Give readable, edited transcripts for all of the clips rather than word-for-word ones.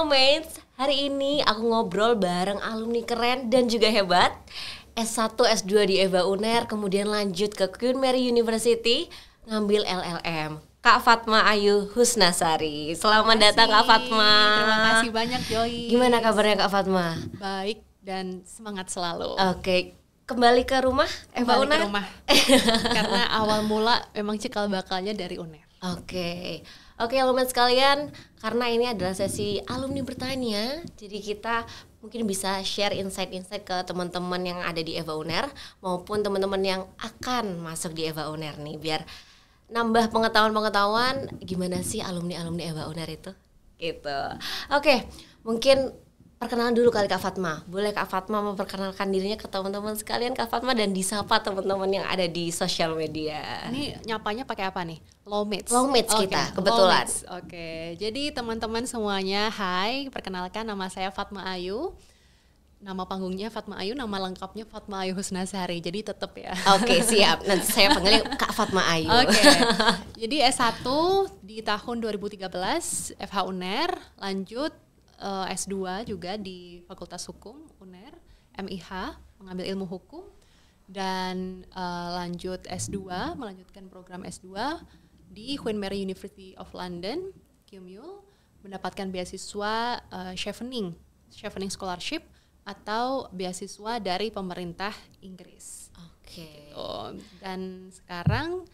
Mates, hari ini aku ngobrol bareng alumni keren dan juga hebat S1, S2 di EVA UNER, kemudian lanjut ke Queen Mary University, ngambil LLM. Kak Fatma Ayu Husnasari. Selamat datang Kak Fatma. Terima kasih banyak Joy. Gimana kabarnya Kak Fatma? Baik dan semangat selalu. Oke, kembali ke rumah EVA UNER? Ke rumah. Karena awal mula memang cikal bakalnya dari UNER. Oke, alumni sekalian, karena ini adalah sesi alumni bertanya, jadi kita mungkin bisa share insight-insight ke teman-teman yang ada di EVA UNER maupun teman-teman yang akan masuk di EVA UNER nih, biar nambah pengetahuan-pengetahuan gimana sih alumni-alumni EVA UNER itu, gitu. Oke, mungkin perkenalan dulu kali Kak Fatma. Boleh Kak Fatma memperkenalkan dirinya ke teman-teman sekalian Kak Fatma dan disapa teman-teman yang ada di sosial media. Ini nyapanya pakai apa nih? Low Mates kita kebetulan. Oke. Jadi teman-teman semuanya, hai, perkenalkan nama saya Fatma Ayu. Nama panggungnya Fatma Ayu, nama lengkapnya Fatma Ayu Husnasari. Jadi tetap ya. Oke, siap. Nanti saya panggilnya Kak Fatma Ayu. Oke. Jadi S1 di tahun 2013 FH UNER, lanjut S2 juga di Fakultas Hukum UNER, MIH, mengambil ilmu hukum, dan lanjut S2, melanjutkan program S2 di Queen Mary University of London, QMUL, mendapatkan beasiswa Chevening Scholarship atau beasiswa dari pemerintah Inggris. Oke. Gitu. Dan sekarang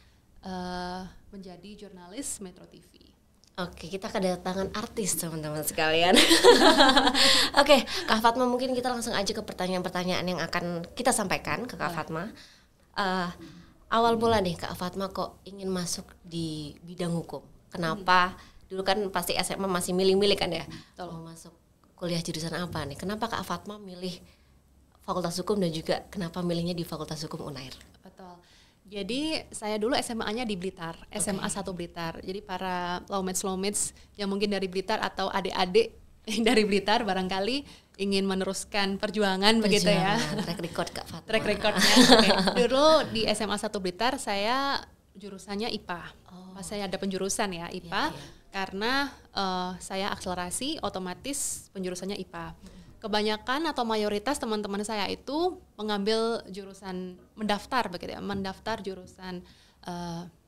menjadi jurnalis Metro TV. Oke, kita kedatangan artis teman-teman sekalian. Oke, Kak Fatma, mungkin kita langsung aja ke pertanyaan-pertanyaan yang akan kita sampaikan ke Kak Fatma. Awal mula nih Kak Fatma kok ingin masuk di bidang hukum? Kenapa? Dulu kan pasti SMA masih milih-milih kan ya? Mau masuk kuliah jurusan apa nih? Kenapa Kak Fatma milih Fakultas Hukum dan juga kenapa milihnya di Fakultas Hukum UNER? Betul. Jadi saya dulu SMA-nya di Blitar, SMA 1 Blitar. Jadi para lawmates yang mungkin dari Blitar atau adik-adik dari Blitar barangkali ingin meneruskan perjuangan begitu ya. Track record Kak Fatma. Track recordnya. Okay. Dulu di SMA 1 Blitar saya jurusannya IPA. Saya ada penjurusan ya IPA karena saya akselerasi otomatis penjurusannya IPA. Kebanyakan atau mayoritas teman-teman saya itu mengambil jurusan mendaftar jurusan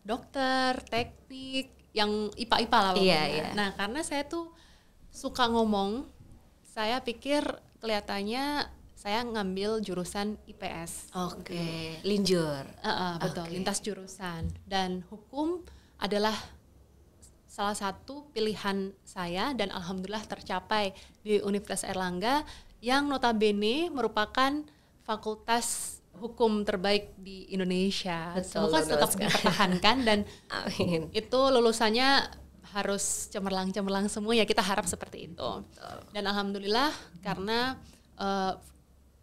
dokter, teknik, yang IPA-IPA lah pokoknya. Iya. Nah karena saya tuh suka ngomong, saya pikir kelihatannya saya ngambil jurusan IPS. Oke, linjur. Betul, lintas jurusan. Dan hukum adalah salah satu pilihan saya dan alhamdulillah tercapai di Universitas Airlangga yang notabene merupakan fakultas hukum terbaik di Indonesia. Semoga tetap dipertahankan dan amin. Itu lulusannya harus cemerlang semua ya, kita harap seperti itu. Dan alhamdulillah karena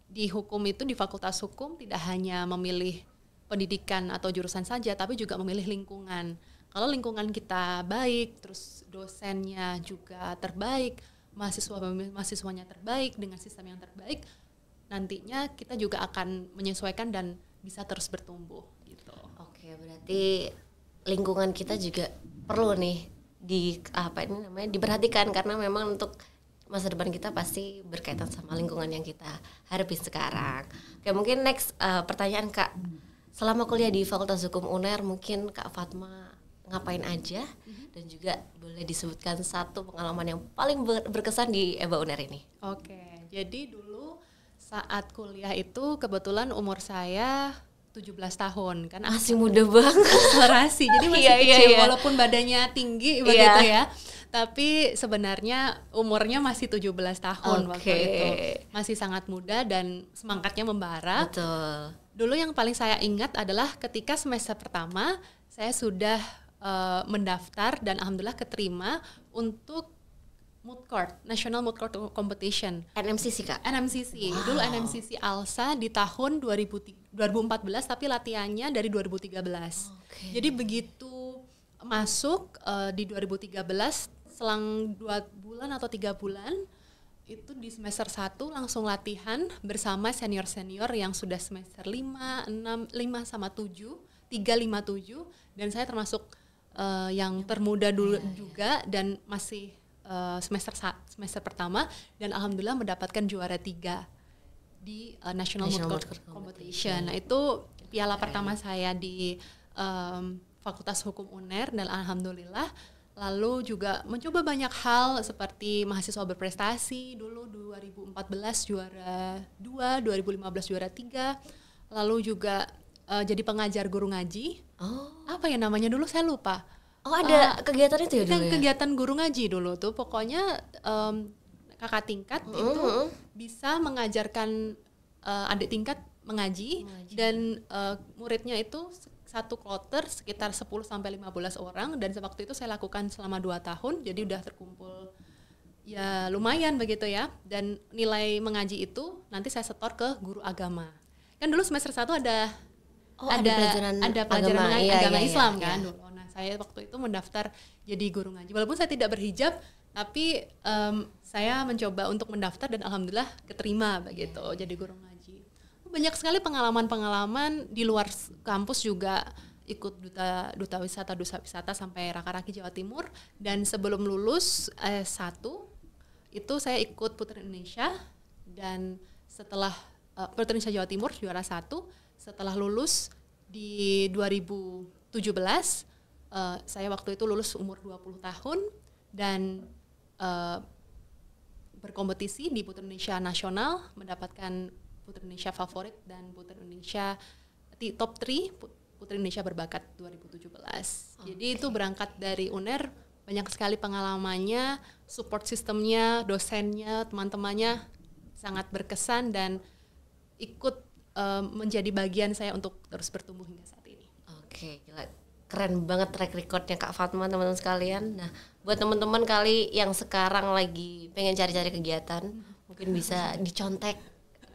di hukum itu, di Fakultas Hukum tidak hanya memilih pendidikan atau jurusan saja tapi juga memilih lingkungan. Kalau lingkungan kita baik, terus dosennya juga terbaik, mahasiswanya terbaik dengan sistem yang terbaik, nantinya kita juga akan menyesuaikan dan bisa terus bertumbuh gitu. Oke, berarti lingkungan kita juga perlu nih diperhatikan karena memang untuk masa depan kita pasti berkaitan sama lingkungan yang kita hadapi sekarang. Oke, mungkin next pertanyaan Kak. Selama kuliah di Fakultas Hukum UNER mungkin Kak Fatma ngapain aja dan juga boleh disebutkan satu pengalaman yang paling berkesan di EVA UNER ini. Oke, jadi dulu saat kuliah itu kebetulan umur saya 17 tahun kan, masih muda banget, akselerasi, jadi masih kecil walaupun badannya tinggi begitu ya, tapi sebenarnya umurnya masih 17 tahun waktu itu, masih sangat muda dan semangatnya membara. Betul. Dulu yang paling saya ingat adalah ketika semester pertama saya sudah mendaftar dan alhamdulillah keterima untuk Moot Court, National Moot Court Competition. NMCC Kak? NMCC, dulu NMCC ALSA di tahun 2014 tapi latihannya dari 2013. Jadi begitu masuk di 2013 selang 2 bulan atau 3 bulan itu di semester 1 langsung latihan bersama senior-senior yang sudah semester 5 sama 7, 3, 5, 7 dan saya termasuk yang termuda dulu juga dan masih semester pertama dan alhamdulillah mendapatkan juara 3 di National Moot Court Competition. Nah itu piala pertama saya di Fakultas Hukum UNER dan alhamdulillah. Lalu juga mencoba banyak hal seperti mahasiswa berprestasi, dulu 2014 juara 2, 2015 juara 3, lalu juga jadi pengajar guru ngaji. Apa ya namanya dulu saya lupa. Ada kegiatan itu ya dulu ya? Kegiatan guru ngaji dulu tuh, pokoknya kakak tingkat itu bisa mengajarkan adik tingkat mengaji. Dan muridnya itu satu kloter sekitar 10-15 orang dan waktu itu saya lakukan selama 2 tahun, jadi udah terkumpul ya lumayan begitu ya. Dan nilai mengaji itu nanti saya setor ke guru agama. Kan dulu semester 1 ada pelajaran agama Islam kan dulu. Nah saya waktu itu mendaftar jadi guru ngaji, walaupun saya tidak berhijab, tapi saya mencoba untuk mendaftar dan alhamdulillah keterima begitu jadi guru ngaji. Banyak sekali pengalaman-pengalaman di luar kampus juga, ikut duta wisata sampai Raka-Raki Jawa Timur. Dan sebelum lulus S1 itu saya ikut Putri Indonesia, dan setelah Putri Indonesia Jawa Timur juara 1, setelah lulus di 2017 saya waktu itu lulus umur 20 tahun dan berkompetisi di Putri Indonesia Nasional, mendapatkan Putri Indonesia Favorit dan Putri Indonesia Top 3 Putri Indonesia Berbakat 2017. Jadi itu berangkat dari UNER, banyak sekali pengalamannya, support sistemnya, dosennya, teman-temannya sangat berkesan dan ikut menjadi bagian saya untuk terus bertumbuh hingga saat ini. Oke, gila. Keren banget track recordnya Kak Fatma, teman-teman sekalian. Nah, buat teman-teman kali yang sekarang lagi pengen cari-cari kegiatan, mungkin bisa dicontek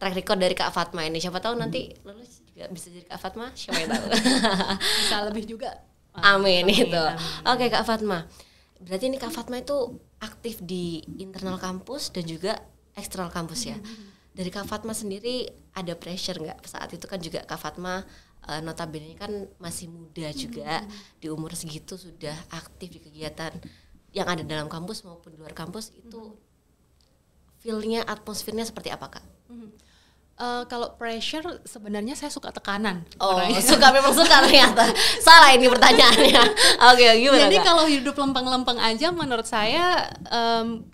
track record dari Kak Fatma ini. Siapa tahu nanti lulus juga bisa jadi Kak Fatma, siapa yang tahu. Bisa lebih juga. Amin itu. Oke Kak Fatma, berarti ini Kak Fatma itu aktif di internal kampus dan juga eksternal kampus ya. Dari Kak Fatma sendiri ada pressure nggak? Saat itu kan juga Kak Fatma notabene kan masih muda juga, di umur segitu sudah aktif di kegiatan yang ada dalam kampus maupun di luar kampus. Itu feel-nya, atmosfernya seperti apa Kak? Kalau pressure sebenarnya saya suka tekanan. Memang suka ternyata. Salah ini pertanyaannya. Oke, gimana? Jadi kalau hidup lempeng-lempeng aja menurut saya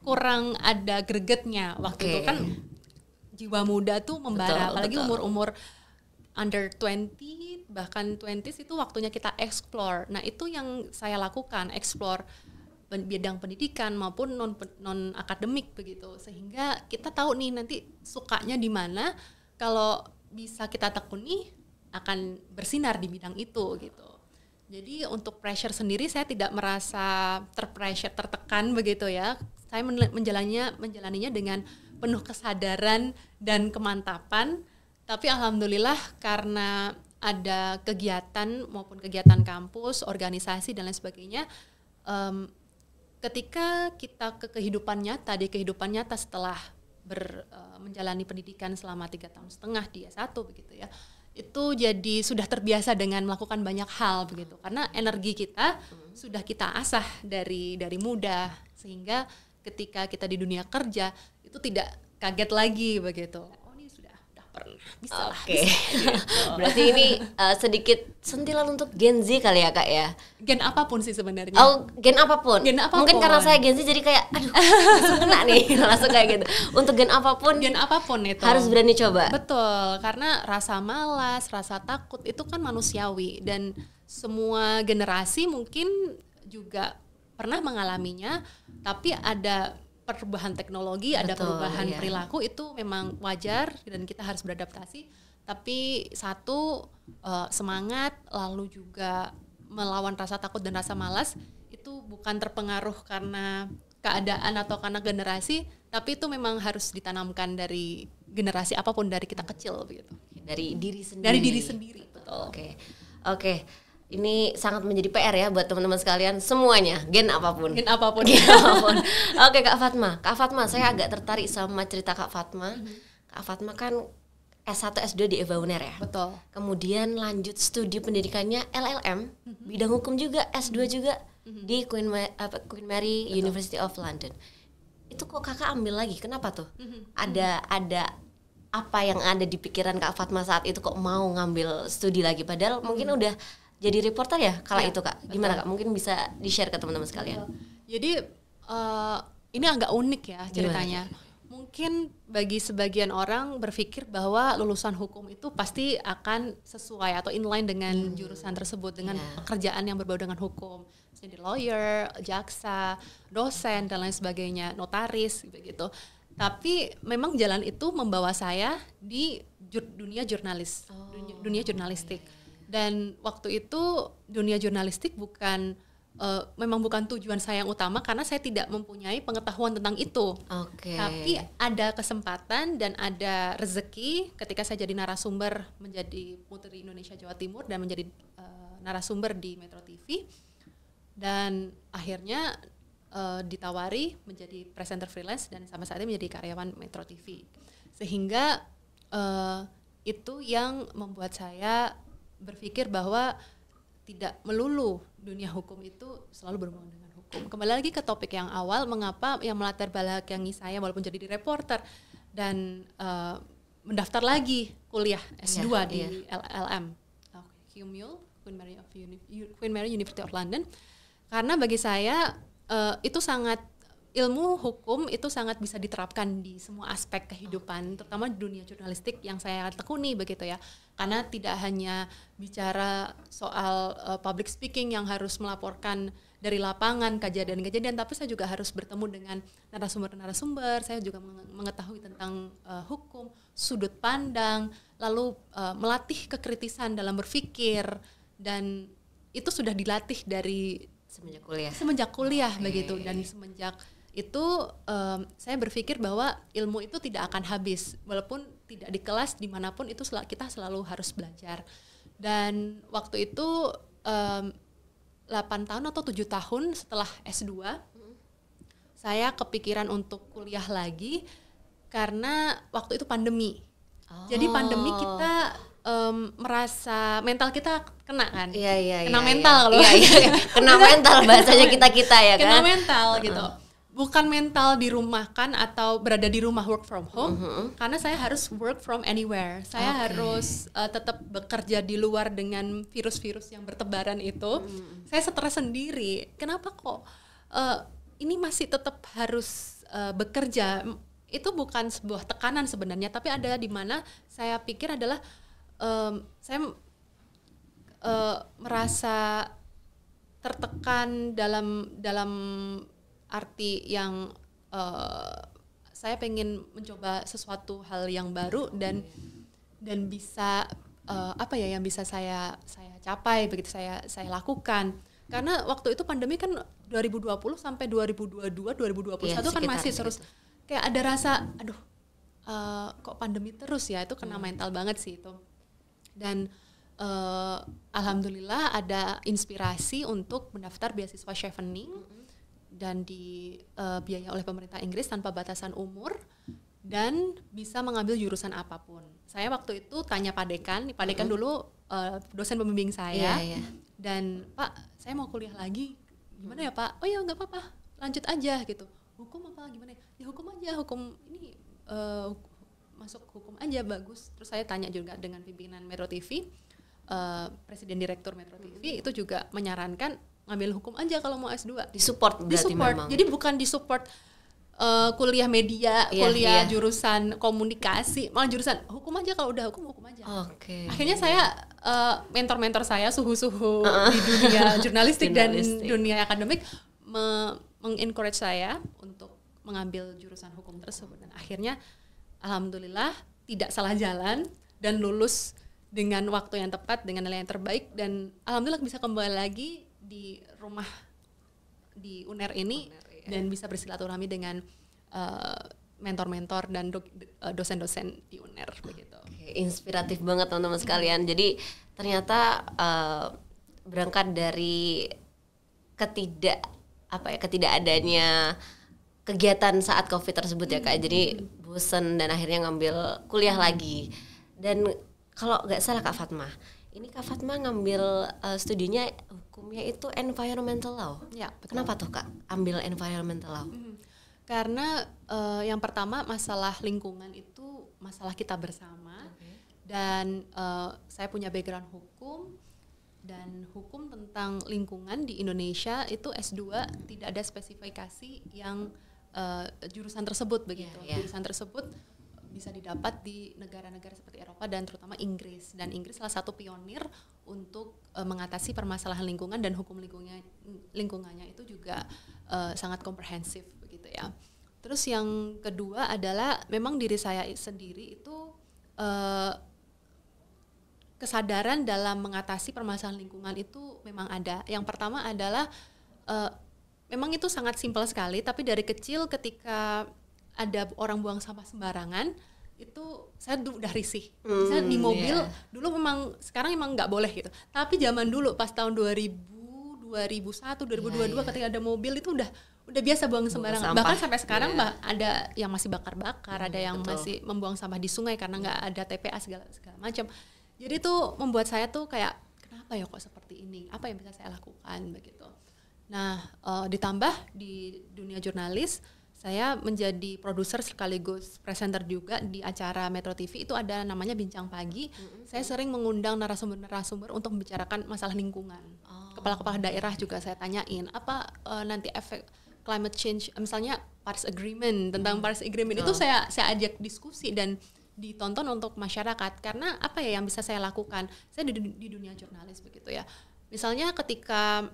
kurang ada gregetnya. Waktu itu kan jiwa muda tuh membara, apalagi umur-umur under 20 bahkan 20s itu waktunya kita explore. Nah, itu yang saya lakukan, explore bidang pendidikan maupun non akademik begitu, sehingga kita tahu nih nanti sukanya di mana, kalau bisa kita tekuni akan bersinar di bidang itu gitu. Jadi untuk pressure sendiri saya tidak merasa tertekan begitu ya. Saya menjalaninya dengan penuh kesadaran dan kemantapan. Tapi alhamdulillah karena ada kegiatan maupun kegiatan kampus, organisasi dan lain sebagainya, ketika kita ke kehidupan nyata, setelah menjalani pendidikan selama 3,5 tahun di S1 begitu ya, itu jadi sudah terbiasa dengan melakukan banyak hal begitu, karena energi kita sudah kita asah dari muda, sehingga ketika kita di dunia kerja itu tidak kaget lagi begitu. Pernah, bisa lah. Oke. Berarti ini sedikit sentilan untuk Gen Z kali ya Kak ya? Gen apapun sih sebenarnya. Gen apapun. Mungkin karena saya Gen Z jadi kayak aduh langsung kena nih, langsung kayak gitu. Untuk gen apapun itu harus berani coba. Betul, karena rasa malas, rasa takut itu kan manusiawi, dan semua generasi mungkin juga pernah mengalaminya, tapi ada perubahan teknologi, ada perubahan perilaku, itu memang wajar dan kita harus beradaptasi. Tapi satu, semangat, lalu juga melawan rasa takut dan rasa malas itu bukan terpengaruh karena keadaan atau karena generasi, tapi itu memang harus ditanamkan dari generasi apapun, dari kita kecil begitu. Dari diri sendiri. Betul. Oke. Ini sangat menjadi PR ya buat teman-teman sekalian semuanya, gen apapun. Oke Kak Fatma, saya agak tertarik sama cerita Kak Fatma. Kak Fatma kan S1 S2 di EVA UNER ya. Betul. Kemudian lanjut studi pendidikannya LLM, bidang hukum juga, S2 juga. di Queen Mary University of London. Itu kok kakak ambil lagi? Kenapa tuh? Ada apa yang ada di pikiran Kak Fatma saat itu kok mau ngambil studi lagi? Padahal mungkin udah jadi reporter ya kala itu Kak. Gimana Kak? Mungkin bisa di-share ke teman-teman sekalian. Jadi ini agak unik ya ceritanya. Mungkin bagi sebagian orang berpikir bahwa lulusan hukum itu pasti akan sesuai atau inline dengan jurusan tersebut, dengan pekerjaan yang berbau dengan hukum, jadi lawyer, jaksa, dosen dan lain sebagainya, notaris gitu. Tapi memang jalan itu membawa saya di dunia jurnalis, dunia jurnalistik. Dan waktu itu dunia jurnalistik memang bukan tujuan saya yang utama karena saya tidak mempunyai pengetahuan tentang itu. Tapi ada kesempatan dan ada rezeki ketika saya jadi narasumber menjadi Putri Indonesia Jawa Timur dan menjadi narasumber di Metro TV. Dan akhirnya ditawari menjadi presenter freelance dan sampai saat ini menjadi karyawan Metro TV. Sehingga itu yang membuat saya berpikir bahwa tidak melulu dunia hukum itu selalu berhubungan dengan hukum. Kembali lagi ke topik yang awal, mengapa yang melatar belakangi saya walaupun jadi reporter dan mendaftar lagi kuliah S2 di LLM, QMUL, Queen Mary University of London, karena bagi saya itu sangat ilmu hukum itu sangat bisa diterapkan di semua aspek kehidupan, terutama di dunia jurnalistik yang saya tekuni begitu ya. Karena tidak hanya bicara soal public speaking yang harus melaporkan dari lapangan kejadian-kejadian, tapi saya juga harus bertemu dengan narasumber-narasumber. Saya juga mengetahui tentang hukum, sudut pandang, lalu melatih kekritisan dalam berpikir, dan itu sudah dilatih dari semenjak kuliah begitu. Dan semenjak itu saya berpikir bahwa ilmu itu tidak akan habis walaupun tidak di kelas dimanapun, itu kita selalu harus belajar. Dan waktu itu 8 tahun atau 7 tahun setelah S2 saya kepikiran untuk kuliah lagi karena waktu itu pandemi. Jadi pandemi kita merasa mental kita kena kan? Kena mental kalau kena mental bahasanya kita ya kan? Kena mental gitu. Bukan mental dirumahkan atau berada di rumah work from home, karena saya harus work from anywhere. Saya harus tetap bekerja di luar dengan virus-virus yang bertebaran itu. Saya stres sendiri. Kenapa kok ini masih tetap harus bekerja? Itu bukan sebuah tekanan sebenarnya, tapi ada di mana saya pikir adalah saya merasa tertekan dalam arti yang saya pengen mencoba sesuatu hal yang baru dan bisa yang bisa saya capai begitu, saya lakukan. Karena waktu itu pandemi kan 2020 sampai 2022 2021 kan masih terus kayak ada rasa kok pandemi terus ya, itu kena mental banget sih itu. Dan alhamdulillah ada inspirasi untuk mendaftar beasiswa chevening dan dibiayai oleh pemerintah Inggris tanpa batasan umur dan bisa mengambil jurusan apapun. Saya waktu itu tanya Pak Dekan dulu dosen pembimbing saya, dan Pak saya mau kuliah lagi, gimana ya Pak? Oh ya nggak apa-apa, lanjut aja gitu. Hukum apa gimana? Ya hukum aja, hukum ini masuk hukum aja bagus. Terus saya tanya juga dengan pimpinan Metro TV, presiden direktur Metro TV itu juga menyarankan ngambil hukum aja kalau mau S2. Disupport berarti memang. Jadi bukan disupport kuliah media, jurusan komunikasi, malah jurusan hukum aja, kalau udah hukum aja. Akhirnya saya mentor-mentor saya suhu-suhu di dunia jurnalistik dan dunia akademik mengencourage saya untuk mengambil jurusan hukum tersebut. Dan akhirnya alhamdulillah tidak salah jalan dan lulus dengan waktu yang tepat, dengan nilai yang terbaik, dan alhamdulillah bisa kembali lagi di rumah di UNER ini dan bisa bersilaturahmi dengan mentor-mentor dan dosen-dosen di UNER begitu. Inspiratif banget teman-teman sekalian. Jadi ternyata berangkat dari ketidakadanya kegiatan saat COVID tersebut ya Kak. Jadi bosen dan akhirnya ngambil kuliah lagi. Dan kalau nggak salah Kak Fatma, ini Kak Fatma ngambil studinya hukum hukumnya itu environmental law. Ya, betul. Kenapa tuh Kak ambil environmental law? Karena yang pertama masalah lingkungan itu masalah kita bersama. Dan saya punya background hukum, dan hukum tentang lingkungan di Indonesia itu S2 tidak ada spesifikasi yang jurusan tersebut begitu. Jurusan tersebut bisa didapat di negara-negara seperti Eropa dan terutama Inggris. Dan Inggris salah satu pionir untuk mengatasi permasalahan lingkungan, dan hukum lingkungannya itu juga sangat komprehensif begitu ya. Terus yang kedua adalah memang diri saya sendiri itu kesadaran dalam mengatasi permasalahan lingkungan itu memang ada. Yang pertama adalah memang itu sangat simpel sekali, tapi dari kecil ketika ada orang buang sampah sembarangan itu saya udah risih. Saya di mobil dulu memang, sekarang memang nggak boleh gitu. Tapi zaman dulu pas tahun 2000, 2001, 2022 ketika ada mobil itu udah biasa buang sembarangan. Bahkan sampai sekarang ada yang masih bakar-bakar, ada yang masih membuang sampah di sungai karena nggak ada TPA segala macam. Jadi itu membuat saya tuh kayak, kenapa ya kok seperti ini? Apa yang bisa saya lakukan begitu? Nah, ditambah di dunia jurnalis, saya menjadi produser sekaligus presenter juga di acara Metro TV, itu ada namanya Bincang Pagi. Saya sering mengundang narasumber-narasumber untuk membicarakan masalah lingkungan. Kepala-kepala daerah juga saya tanyain, apa nanti efek climate change, misalnya Paris Agreement, tentang Paris Agreement itu saya ajak diskusi dan ditonton untuk masyarakat. Karena apa ya yang bisa saya lakukan? Saya di dunia jurnalis begitu ya. Misalnya ketika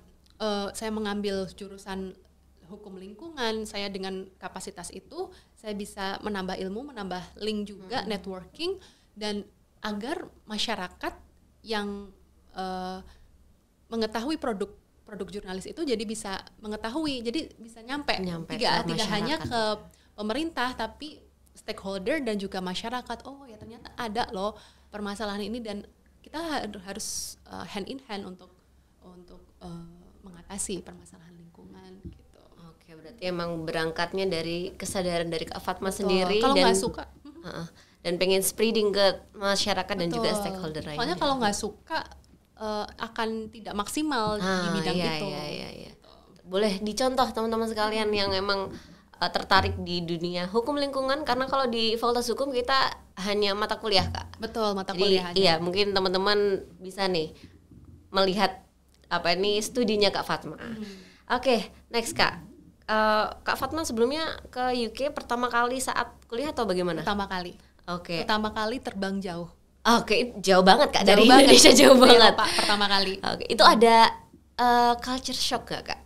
saya mengambil jurusan hukum lingkungan, saya dengan kapasitas itu saya bisa menambah ilmu, menambah link juga, networking, dan agar masyarakat yang mengetahui produk jurnalis itu jadi bisa mengetahui, jadi bisa nyampe tidak hanya ke pemerintah tapi stakeholder dan juga masyarakat. Oh ya ternyata ada loh permasalahan ini, dan kita harus hand in hand untuk mengatasi permasalahan lingkungan gitu. Oke, berarti emang berangkatnya dari kesadaran dari Kak Fatma sendiri, kalau nggak suka dan pengen spreading ke masyarakat dan juga stakeholder lainnya. Soalnya kalau nggak suka akan tidak maksimal di bidang itu. Iya. Boleh dicontoh teman-teman sekalian yang emang tertarik di dunia hukum lingkungan, karena kalau di Fakultas Hukum kita hanya mata kuliah Kak. Betul, mata kuliah aja. Iya, mungkin teman-teman bisa nih melihat studinya Kak Fatma. Oke, next Kak. Kak Fatma sebelumnya ke UK pertama kali saat kuliah atau bagaimana? Pertama kali. Oke. Pertama kali terbang jauh. Oke, jauh banget Kak, dari Indonesia jauh banget. Pak, pertama kali. Oke, itu ada culture shock gak Kak?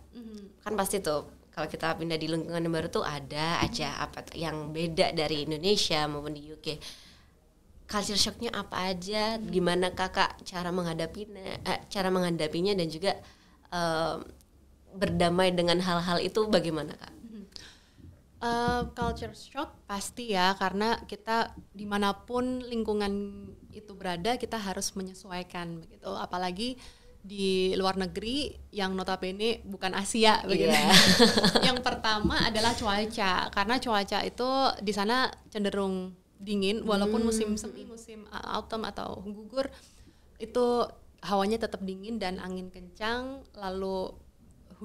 Kan pasti tuh kalau kita pindah di lingkungan baru tuh ada aja apa yang beda dari Indonesia maupun di UK. Culture shocknya apa aja? Gimana Kakak cara menghadapinya dan juga berdamai dengan hal-hal itu bagaimana Kak? Culture shock pasti ya, karena kita dimanapun lingkungan itu berada kita harus menyesuaikan begitu, apalagi di luar negeri yang notabene bukan Asia begitu. Yang pertama adalah cuaca, karena cuaca itu di sana cenderung dingin walaupun musim semi, musim autumn atau gugur itu hawanya tetap dingin dan angin kencang, lalu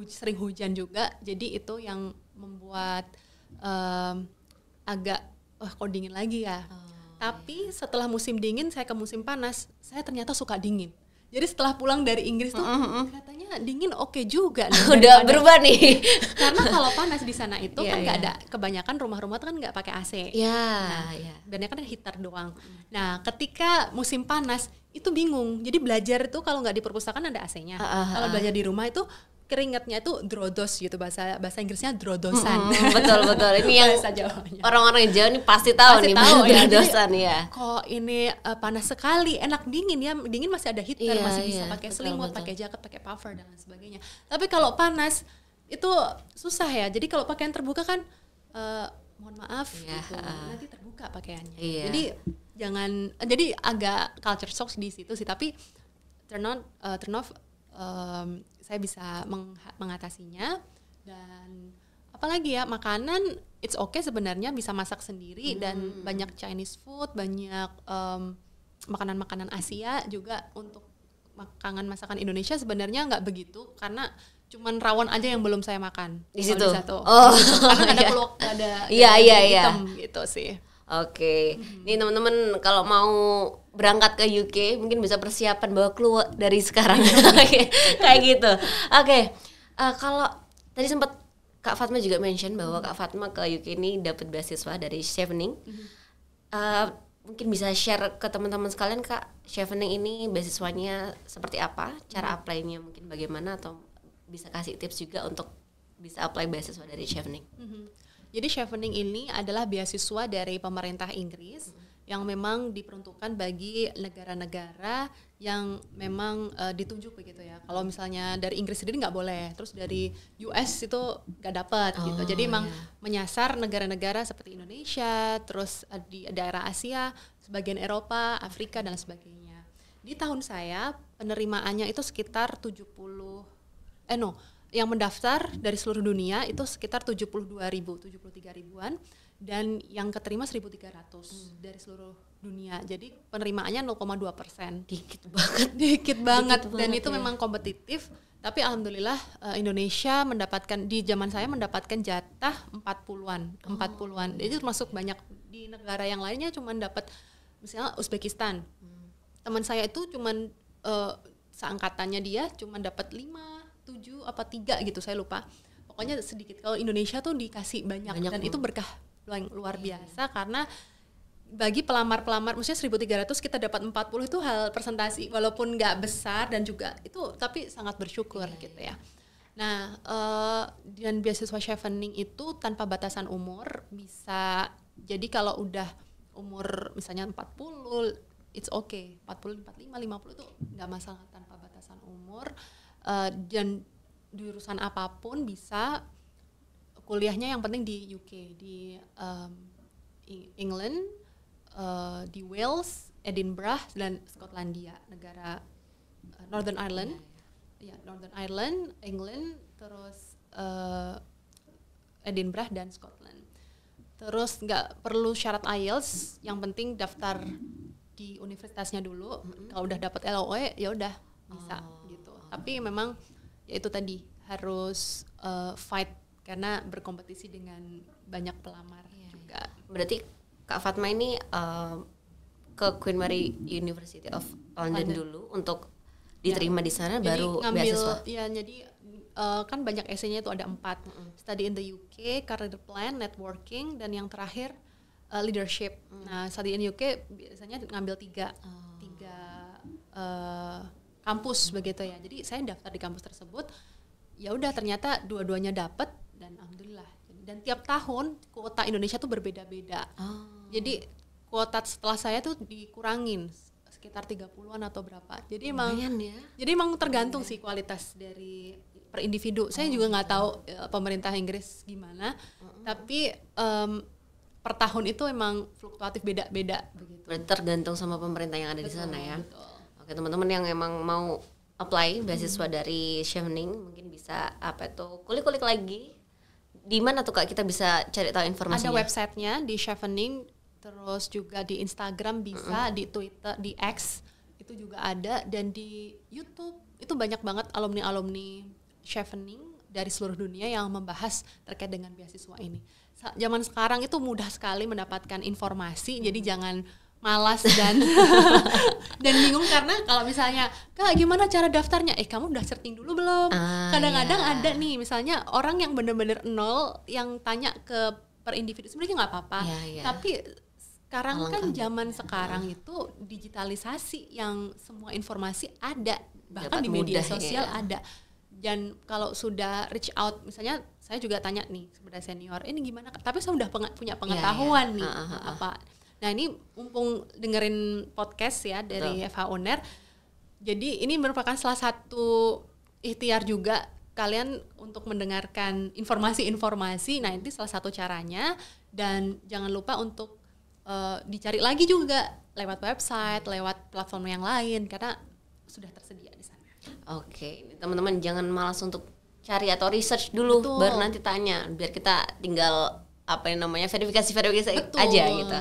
sering hujan juga, jadi itu yang membuat agak kok dingin lagi ya. Tapi setelah musim dingin saya ke musim panas, saya ternyata suka dingin. Jadi setelah pulang dari Inggris tuh katanya dingin oke juga nih. Udah berubah nih. Karena kalau panas di sana itu kan nggak ada, kebanyakan rumah-rumah tuh kan nggak pakai AC. Dan kan ada heater doang. Nah ketika musim panas itu bingung. Jadi belajar itu kalau nggak di perpustakaan ada AC-nya. Kalau belajar di rumah itu keringatnya itu drodos gitu, bahasa Inggrisnya drodosan. Betul. Ini yang orang-orang Jawa nih pasti tahu nih drodosan ya. Kok ini panas sekali, enak dingin ya. Dingin masih ada heater, masih bisa pakai selimut, pakai jaket, pakai puffer dan lain sebagainya. Tapi kalau panas itu susah ya. Jadi kalau pakaian terbuka kan mohon maaf gitu, nanti terbuka pakaiannya. Jadi jadi agak culture shock di situ sih, tapi turn off saya bisa mengatasinya. Dan apalagi ya, makanan it's okay sebenarnya, bisa masak sendiri dan banyak Chinese food, banyak makanan-makanan Asia juga untuk masakan Indonesia sebenarnya nggak begitu, karena cuman rawon aja yang belum saya makan di situ. Oh, karena ada peluang ada hitam gitu sih. Oke. Nih teman-teman kalau mau berangkat ke UK mungkin bisa persiapan bawa keluar dari sekarang. Kayak gitu. Oke. Kalau tadi sempat Kak Fatma juga mention bahwa Kak Fatma ke UK ini dapat beasiswa dari Chevening. Mungkin bisa share ke teman-teman sekalian, Kak, Chevening ini beasiswanya seperti apa, cara apply-nya mungkin bagaimana, atau bisa kasih tips juga untuk bisa apply beasiswa dari Chevening. Jadi Chevening ini adalah beasiswa dari pemerintah Inggris yang memang diperuntukkan bagi negara-negara yang memang ditunjuk begitu ya. Kalau misalnya dari Inggris sendiri nggak boleh, terus dari US itu nggak dapat gitu. Jadi memang menyasar negara-negara seperti Indonesia, terus di daerah Asia, sebagian Eropa, Afrika dan sebagainya. Di tahun saya penerimaannya itu sekitar yang mendaftar dari seluruh dunia itu sekitar 73 ribuan. Dan yang keterima 1.300 dari seluruh dunia. Jadi penerimaannya 0,2%. Dikit banget. Dan itu memang kompetitif. Tapi alhamdulillah Indonesia mendapatkan, di zaman saya mendapatkan jatah 40-an. Jadi termasuk banyak. Di negara yang lainnya cuma dapat misalnya Uzbekistan. Teman saya itu cuman seangkatannya dia cuma dapat 5, 7 apa 3 gitu, saya lupa. Pokoknya sedikit. Kalau Indonesia tuh dikasih banyak dan itu berkah luar biasa, karena bagi pelamar-pelamar maksudnya 1.300 kita dapat 40 itu hal presentasi walaupun nggak besar dan juga itu tapi sangat bersyukur gitu ya. Nah dan beasiswa Chevening itu tanpa batasan umur, bisa jadi kalau udah umur misalnya 40 it's okay, 40, 45, 50 itu nggak masalah tanpa batasan umur, dan jurusan apapun bisa. Kuliahnya yang penting di UK, di England, di Wales, Edinburgh dan Skotlandia, negara Northern Ireland, Northern Ireland, England, terus Edinburgh dan Scotland. Terus nggak perlu syarat IELTS, yang penting daftar di universitasnya dulu. Kalau udah dapat LOE ya udah bisa gitu. Tapi memang ya itu tadi harus fight karena berkompetisi dengan banyak pelamar juga. Berarti Kak Fatma ini ke Queen Mary University of London dulu untuk diterima di sana, jadi baru beasiswa. Ya, jadi kan banyak essay-nya itu ada 4. Study in the UK, career plan, networking, dan yang terakhir leadership. Nah, study in UK biasanya ngambil 3 kampus begitu ya. Jadi saya daftar di kampus tersebut. Ya udah ternyata dua-duanya dapat. Dan alhamdulillah. Dan tiap tahun kuota Indonesia tuh berbeda-beda. Jadi kuota setelah saya tuh dikurangin sekitar 30-an atau berapa. Jadi emang tergantung sih kualitas dari per individu. Saya juga nggak tahu pemerintah Inggris gimana. Tapi per tahun itu emang fluktuatif beda-beda begitu. Berarti tergantung sama pemerintah yang ada di sana ya. Betul. Oke, teman-teman yang emang mau apply beasiswa dari Chevening mungkin bisa kulik-kulik lagi. Di mana tuh Kak kita bisa cari tahu informasinya? Ada websitenya di Chevening, terus juga di Instagram bisa, di Twitter, di X itu juga ada, dan di YouTube itu banyak banget alumni Chevening dari seluruh dunia yang membahas terkait dengan beasiswa ini. Zaman sekarang itu mudah sekali mendapatkan informasi, jadi jangan malas dan dan bingung, karena kalau misalnya Kak gimana cara daftarnya, kamu udah searching dulu belum? Kadang-kadang ada nih misalnya orang yang benar-benar nol yang tanya ke per individu, sebenarnya nggak apa-apa, tapi sekarang kan zaman sekarang itu digitalisasi yang semua informasi ada, bahkan di media sosial ada. Dan kalau sudah reach out, misalnya saya juga tanya nih sebagai senior, ini gimana? Tapi saya udah punya pengetahuan nih apa. Nah ini mumpung dengerin podcast ya dari FH Uner, jadi ini merupakan salah satu ikhtiar juga kalian untuk mendengarkan informasi-informasi. Nah ini salah satu caranya, dan jangan lupa untuk dicari lagi juga lewat website, lewat platform yang lain, karena sudah tersedia di sana. Oke, teman-teman jangan malas untuk cari atau research dulu. Betul. Baru nanti tanya, biar kita tinggal verifikasi aja gitu.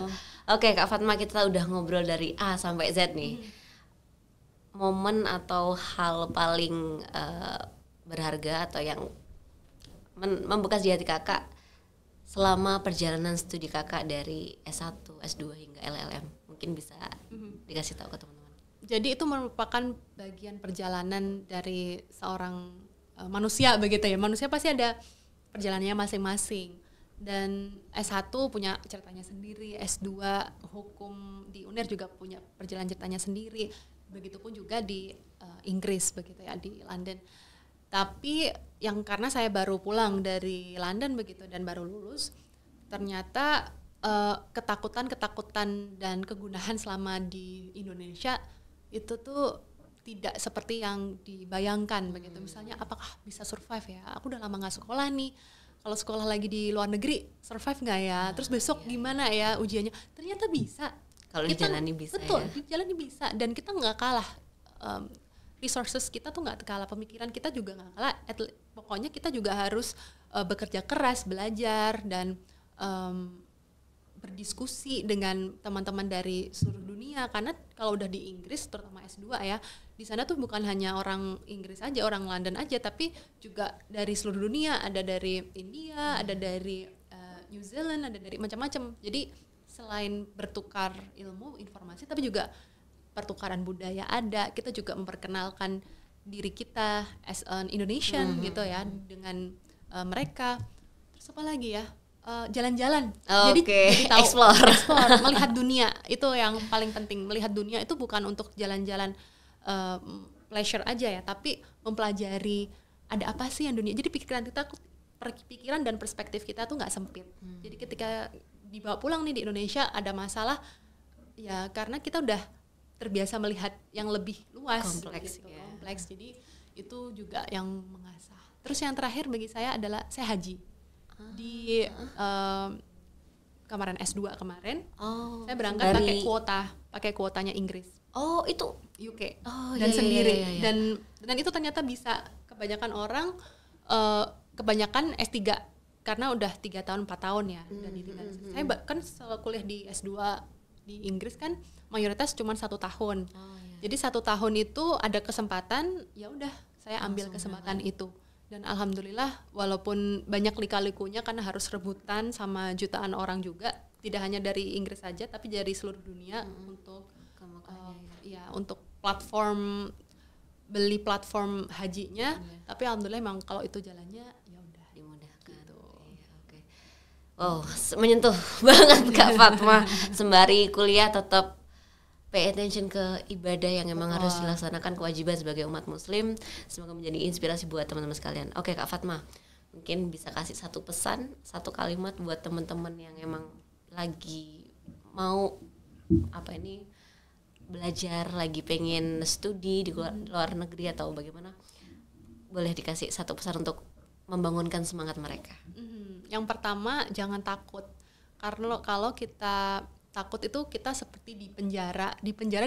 Oke Kak Fatma, kita udah ngobrol dari A sampai Z nih. momen atau hal paling berharga atau yang membekas di hati kakak selama perjalanan studi kakak dari S1, S2 hingga LLM? Mungkin bisa dikasih tahu ke teman-teman. Jadi itu merupakan bagian perjalanan dari seorang manusia begitu ya. Manusia pasti ada perjalanannya masing-masing. Dan S1 punya ceritanya sendiri, S2 hukum di UNER juga punya perjalanan ceritanya sendiri. Begitupun juga di Inggris begitu ya, di London. Tapi yang karena saya baru pulang dari London begitu dan baru lulus, ternyata ketakutan dan kegunahan selama di Indonesia itu tuh tidak seperti yang dibayangkan begitu. Misalnya apakah bisa survive ya? Aku udah lama nggak sekolah nih. Kalau sekolah lagi di luar negeri survive nggak ya? Terus besok gimana ya ujiannya? Ternyata bisa. Kalau dijalani bisa. Betul, ya. dijalani bisa. Dan kita nggak kalah. Resources kita tuh nggak kalah, pemikiran kita juga nggak kalah. Pokoknya kita juga harus bekerja keras, belajar dan berdiskusi dengan teman-teman dari seluruh dunia. Karena kalau udah di Inggris, terutama S2 ya, di sana tuh bukan hanya orang Inggris aja, orang London aja, tapi juga dari seluruh dunia. Ada dari India, ada dari New Zealand, ada dari macam-macam. Jadi selain bertukar ilmu, informasi, tapi juga pertukaran budaya ada. Kita juga memperkenalkan diri kita as an Indonesian gitu ya dengan mereka. Terus apa lagi ya? Jalan-jalan. Jadi tahu, explore, melihat dunia itu yang paling penting. Melihat dunia itu bukan untuk jalan-jalan pleasure aja ya, tapi mempelajari ada apa sih yang dunia. Jadi pikiran dan perspektif kita tuh nggak sempit. Jadi ketika dibawa pulang nih di Indonesia ada masalah, ya karena kita udah terbiasa melihat yang lebih luas, kompleks, gitu, kompleks. Jadi itu juga yang mengasah. Terus yang terakhir bagi saya adalah saya haji. Di kemarin S2 kemarin, saya berangkat pakai kuotanya Inggris. Oh, itu UK. Dan sendiri. Iya. Dan itu ternyata bisa. Kebanyakan orang kebanyakan S3 karena udah 3 tahun 4 tahun ya. Saya kan kuliah di S2 di Inggris kan mayoritas cuma 1 tahun. Jadi 1 tahun itu ada kesempatan, ya udah saya ambil kesempatan itu. Dan alhamdulillah walaupun banyak lika-likunya karena harus rebutan sama jutaan orang juga, tidak hanya dari Inggris saja tapi dari seluruh dunia untuk untuk beli platform hajinya. Tapi alhamdulillah memang kalau itu jalannya ya udah dimudahkan gitu. Okay. Wow, menyentuh banget Kak Fatma. Sembari kuliah tetap pay attention ke ibadah yang memang harus dilaksanakan, kewajiban sebagai umat muslim. Semoga menjadi inspirasi buat teman-teman sekalian. Oke Kak Fatma, mungkin bisa kasih satu pesan, satu kalimat buat teman-teman yang emang lagi mau belajar, lagi pengen studi di luar negeri atau bagaimana. Boleh dikasih satu pesan untuk membangunkan semangat mereka. Yang pertama, jangan takut. Karena kalau kita takut itu kita seperti di penjara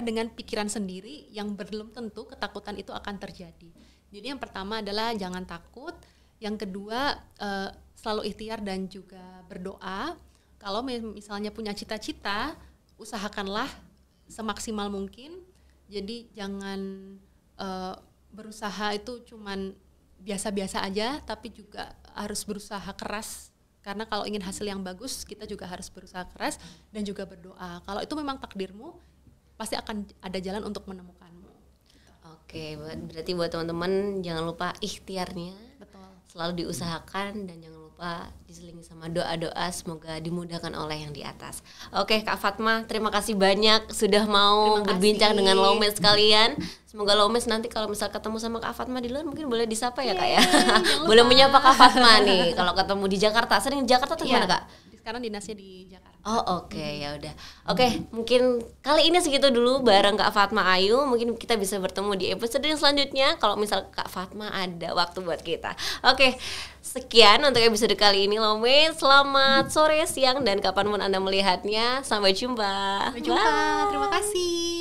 dengan pikiran sendiri yang belum tentu ketakutan itu akan terjadi. Jadi yang pertama adalah jangan takut. Yang kedua selalu ikhtiar dan juga berdoa. Kalau misalnya punya cita-cita, usahakanlah semaksimal mungkin. Jadi jangan berusaha itu cuman biasa-biasa aja, tapi juga harus berusaha keras. Karena kalau ingin hasil yang bagus, kita juga harus berusaha keras dan juga berdoa. Kalau itu memang takdirmu, pasti akan ada jalan untuk menemukanmu. Oke, berarti buat teman-teman jangan lupa ikhtiarnya. Betul. Selalu diusahakan dan jangan lupa diselingi sama doa-doa, semoga dimudahkan oleh yang di atas. Oke Kak Fatma, terima kasih banyak sudah mau berbincang dengan Lowmates sekalian. Semoga Lowmates nanti kalau misal ketemu sama Kak Fatma di luar mungkin boleh disapa ya Kak ya. Boleh menyapa Kak Fatma nih kalau ketemu di Jakarta. Sering di Jakarta tuh gimana Kak? Sekarang dinasnya di Jakarta. Oh oke, ya udah. Oke, mungkin kali ini segitu dulu bareng Kak Fatma Ayu. Mungkin kita bisa bertemu di episode yang selanjutnya kalau misal Kak Fatma ada waktu buat kita. Oke, sekian untuk episode kali ini Lowmates. Selamat sore, siang dan kapanpun Anda melihatnya. Sampai jumpa. Terima kasih.